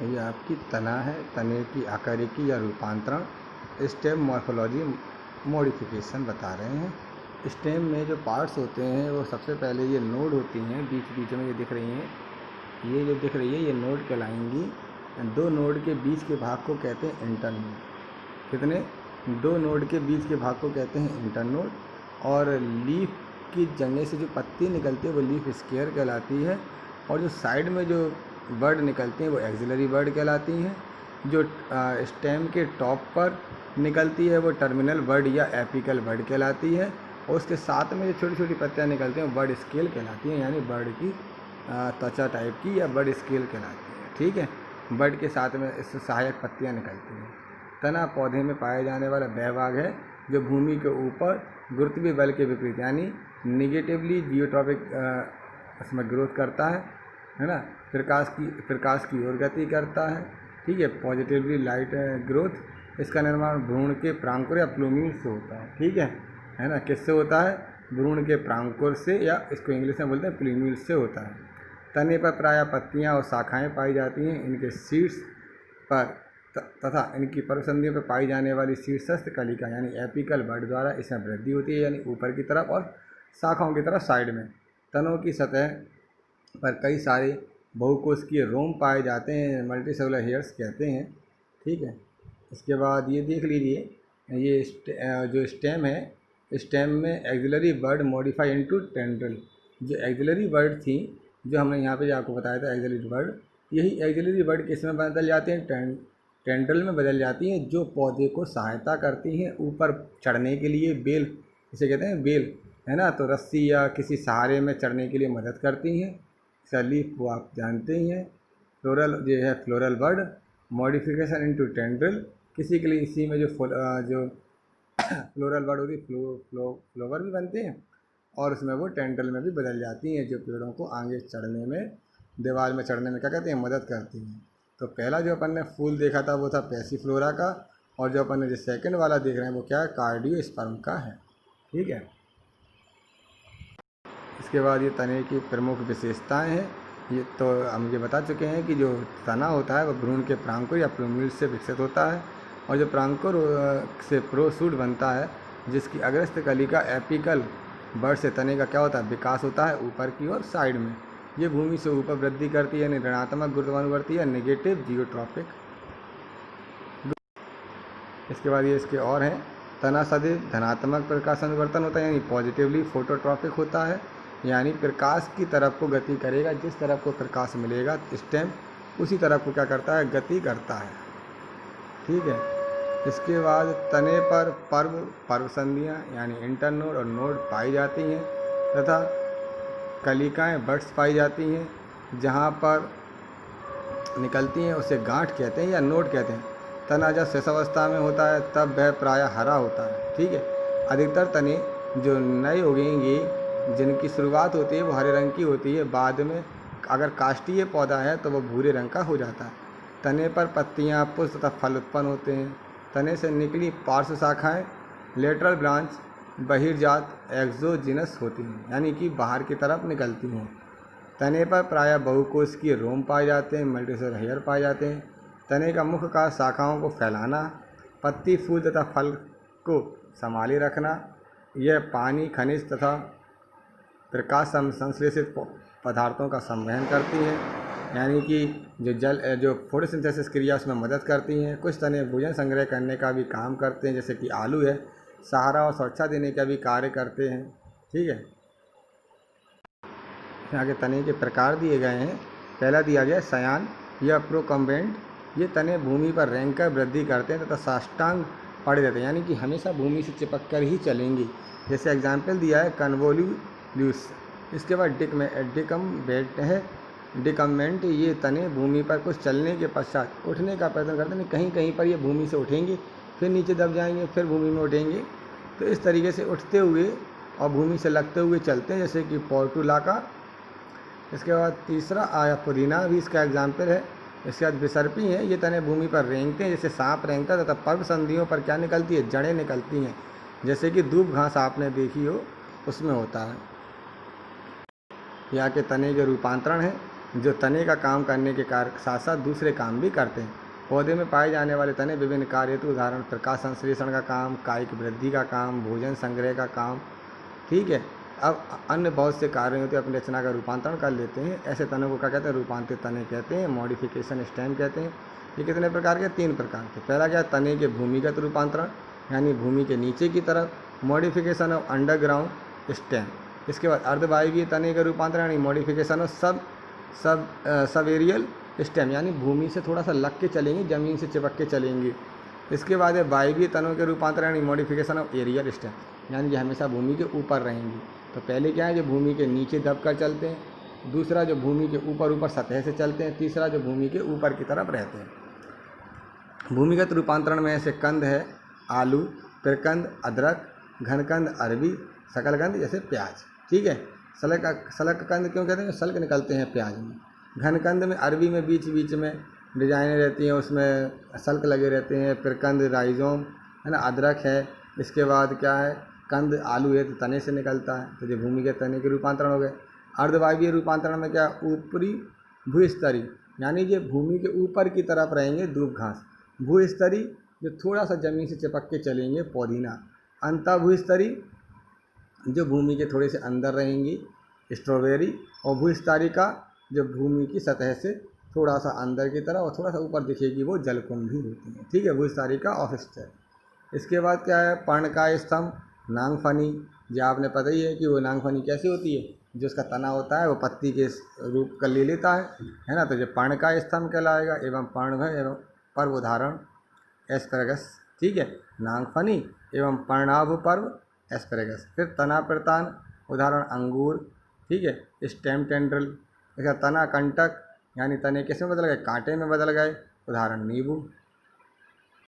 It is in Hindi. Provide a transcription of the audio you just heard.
ये आपकी तना है, तने की आकारिकी या रूपांतरण, स्टेम मॉर्फोलॉजी मॉडिफिकेशन बता रहे हैं। स्टेम में जो पार्ट्स होते हैं वो सबसे पहले ये नोड होती हैं, बीच बीच में ये दिख रही हैं, ये जो दिख रही है ये नोड कहलाएंगी। दो नोड के बीच के भाग को कहते हैं इंटरनोड। कितने? दो नोड के बीच के भाग को कहते हैं इंटरनोड। और लीफ की जंगें से जो पत्ती निकलती है वो लीफ स्केयर कहलाती है। और जो साइड में जो बर्ड निकलती हैं वो एक्सिलरी बर्ड कहलाती हैं। जो स्टेम के टॉप पर निकलती है वो टर्मिनल बर्ड या एपिकल बर्ड कहलाती है। और उसके साथ में जो छोटी छोटी पत्तियाँ निकलती हैं वो बर्ड स्केल कहलाती हैं, यानी बर्ड की त्वचा टाइप की या बर्ड स्केल कहलाती है। ठीक है, बर्ड के साथ में इससे सहायक पत्तियाँ निकलती हैं। तना पौधे में पाए जाने वाला वह भाग है जो भूमि के ऊपर गुरुत्वीय बल के विपरीत यानी निगेटिवली जियोट्रॉपिक उसमें ग्रोथ करता है ना, प्रकाश की ओर गति करता है। ठीक है, पॉजिटिवली लाइट ग्रोथ। इसका निर्माण भ्रूण के प्रांकुर या प्लूम्यूल से होता है। ठीक है ना, किससे होता है? भ्रूण के प्रांकुर से, या इसको इंग्लिश में बोलते हैं प्लूम्यूल से होता है। तने पर प्रायः पत्तियां और शाखाएं पाई जाती हैं। इनके शीर्ष पर तथा इनकी पर्वसंधियों पर पाई जाने वाली शीर्षस्थ कलिका यानी एपिकल बर्ड द्वारा इसमें वृद्धि होती है, यानी ऊपर की तरफ, और शाखाओं की तरफ साइड में। तनों की सतह पर कई सारे बहुकोशिकीय रोम पाए जाते हैं, मल्टीसेलुलर हेयर्स कहते हैं। ठीक है, इसके बाद ये देख लीजिए, ये जो स्टेम है, स्टेम में axillary bud modify into tendril. जो एक्सिलरी बर्ड थी, जो हमने यहाँ पे आपको बताया था एक्सिलरी बर्ड, यही एक्सिलरी बर्ड किस में बदल जाती हैं? टेंड्रिल में बदल जाती हैं, जो पौधे को सहायता करती हैं ऊपर चढ़ने के लिए। बेल इसे कहते हैं, बेल है ना, तो रस्सी या किसी सहारे में चढ़ने के लिए मदद करती हैं। इसका लीफ वो आप जानते ही हैं। फ्लोरल जो है floral bird modification into tendril, किसी के लिए इसी में जो फ्लोरल बर्ड होती है फ्लोवर भी बनते हैं, और उसमें वो टेंड्रिल में भी बदल जाती हैं, जो पेड़ों को आगे चढ़ने में, दीवार में चढ़ने में क्या कहते हैं? मदद करती हैं। तो पहला जो अपन ने फूल देखा था वो था पैसीफ्लोरा का, और जो अपन ने जो सेकंड वाला देख रहे हैं वो क्या है? कार्डियोस्पर्म का है। ठीक है, इसके बाद ये तने की प्रमुख विशेषताएं हैं। ये तो हम ये बता चुके हैं कि जो तना होता है वो भ्रूण के प्रांकुर या प्लूम्यूल से विकसित होता है, और जो प्रांकुर से प्रोसूट बनता है, जिसकी अग्रस्थ कलिका एपिकल बर्ड से तने का क्या होता है? विकास होता है ऊपर की ओर साइड में। ये भूमि से ऊपर वृद्धि करती है, यानी ऋणात्मक गुरुत्वानुवर्ती या नेगेटिव जियोट्रॉपिक। इसके बाद ये इसके और हैं, तना सदैव धनात्मक प्रकाश अनुवर्तन होता है, यानी पॉजिटिवली फोटोट्रॉपिक होता है, यानी प्रकाश की तरफ को गति करेगा। जिस तरफ को प्रकाश मिलेगा स्टेम उसी तरफ को क्या करता है? गति करता है। ठीक है, इसके बाद तने पर पर्वसंधियाँ यानी इंटरनोड और नोड पाई जाती हैं, तथा कलिकाएं बड्स पाई जाती हैं। जहाँ पर निकलती हैं उसे गांठ कहते हैं या नोड कहते हैं। तना जब शेषावस्था में होता है तब वह प्रायः हरा होता है। ठीक है, अधिकतर तने जो नए उगेंगे, जिनकी शुरुआत होती है वो हरे रंग की होती है, बाद में अगर काष्ठीय पौधा है तो वो भूरे रंग का हो जाता है। तने पर पत्तियाँ, पुष्प तथा फल उत्पन्न होते हैं। तने से निकली पार्श्व शाखाएँ लेटरल ब्रांच बहिर्जात एक्सोजिनस होती हैं, यानी कि बाहर की तरफ निकलती हैं। तने पर प्रायः बहुकोशिकीय रोम पाए जाते हैं, मल्टीसेलुलर हेयर पाए जाते हैं। तने का मुख्य कार्य शाखाओं को फैलाना, पत्ती, फूल तथा फल को संभाले रखना। यह पानी, खनिज तथा प्रकाश संश्लेषित पदार्थों का संवहन करती हैं, यानी कि जो फोटोसिंथेसिस क्रिया उसमें मदद करती हैं। कुछ तने भोजन संग्रह करने का भी काम करते हैं, जैसे कि आलू है, सहारा और सुरक्षा देने का भी कार्य करते हैं। ठीक है, यहाँ के तने के प्रकार दिए गए हैं। पहला दिया गया सयान या प्रोकम्बेंट। ये तने भूमि पर रेंग कर वृद्धि करते हैं तथा साष्टांग पड़े रहते हैं, यानी कि हमेशा भूमि से चिपक कर ही चलेंगे। जैसे एग्जाम्पल दिया है कन्वोल्यूस। इसके बाद डिकम्बेंट है। डिकम्बेंट ये तने भूमि पर कुछ चलने के पश्चात उठने का प्रयत्न करते हैं। कहीं कहीं पर ये भूमि से उठेंगे, फिर नीचे दब जाएंगे, फिर भूमि में उठेंगे। तो इस तरीके से उठते हुए और भूमि से लगते हुए चलते हैं, जैसे कि पोर्टुलाका। इसके बाद तीसरा आया पुदीना, भी इसका एग्जाम्पल है। इसके बाद विसर्पी हैं। ये तने भूमि पर रेंगते हैं, जैसे सांप रेंगता है, तथा पर्व संधियों पर क्या निकलती है? जड़ें निकलती हैं, जैसे कि दूब घास आपने देखी हो उसमें होता है। यहाँ के तने के रूपांतरण है। जो तने का काम करने के कार्य साथ साथ दूसरे काम भी करते हैं। पौधे में पाए जाने वाले तने विभिन्न कार्य हेतु, उदाहरण प्रकाश संश्लेषण का काम, कायिक वृद्धि का काम, भोजन संग्रह का काम, ठीक है। अब अन्य बहुत से कार्य होते हैं, अपनी रचना का रूपांतरण कर लेते हैं। ऐसे तनों को क्या कहते हैं? रूपांतरित तने कहते हैं, मॉडिफिकेशन स्टेम कहते हैं। ये कितने प्रकार के? 3 प्रकार के। पहला क्या है? तने के भूमिगत रूपांतरण, यानी भूमि के नीचे की तरफ, मॉडिफिकेशन ऑफ अंडरग्राउंड स्टेम। इसके बाद अर्धवायवीय तने का रूपांतरण, यानी modification of sub aerial stem, यानी भूमि से थोड़ा सा लग के चलेंगे, ज़मीन से चिपक के चलेंगे। इसके बाद है वायवीय तनों के रूपांतरण, यानी मॉडिफिकेशन ऑफ एरियल स्टेम, यानी ये हमेशा भूमि के ऊपर रहेंगी। तो पहले क्या है? जो भूमि के नीचे दब कर चलते हैं, दूसरा जो भूमि के ऊपर सतह से चलते हैं, तीसरा जो भूमि के ऊपर की तरफ रहते हैं। भूमिगत रूपांतरण में ऐसे कंद है आलू, प्रकंद अदरक, घनकंद अरबी, शकलकंद जैसे प्याज, ठीक है। सलक कंद क्यों कहते हैं? सल्क निकलते हैं प्याज में। घनकंद में अरबी में बीच बीच में डिजाइनें रहती हैं, उसमें सल्क लगे रहते हैं। प्रकंद राइजोम है ना, अदरक है। इसके बाद क्या है? कंद आलू है तो तने से निकलता है, तो ये भूमि के तने के रूपांतरण हो गए। अर्धवायवीय रूपांतरण में क्या? ऊपरी भूस्तरीय, यानी ये भूमि के ऊपर की तरफ रहेंगे दूब घास। भूस्तरीय जो थोड़ा सा ज़मीन से चिपक के चलेंगे, पौधीना। अंतः भूस्तरीय जो भूमि के थोड़े से अंदर रहेंगी, स्ट्रॉबेरी। और भूस्तारिका जो भूमि की सतह से थोड़ा सा अंदर की तरफ और थोड़ा सा ऊपर दिखेगी, वो जलकुंभी होती है, ठीक है। भूस्तारिका ऑफ स्टेम। इसके बाद क्या है? पर्णकाय स्तंभ, नांगफनी। जो आपने पता ही है कि वो नांगफनी कैसी होती है, जो उसका तना होता है वो पत्ती के रूप का ले लेता है ना। तो जो पर्णकाय स्तंभ कहलाएगा। एवं पर्णभय एवं पर्व, उदाहरण एस्पैरागस, ठीक है। नांगफनी एवं पर्णाभ पर्व एस्पैरागस। फिर तना प्रतान, उदाहरण अंगूर, ठीक है। स्टेम टेंड्रल, इसका तना कंटक, यानी तने किस में बदल गए? कांटे में बदल गए, उदाहरण नींबू।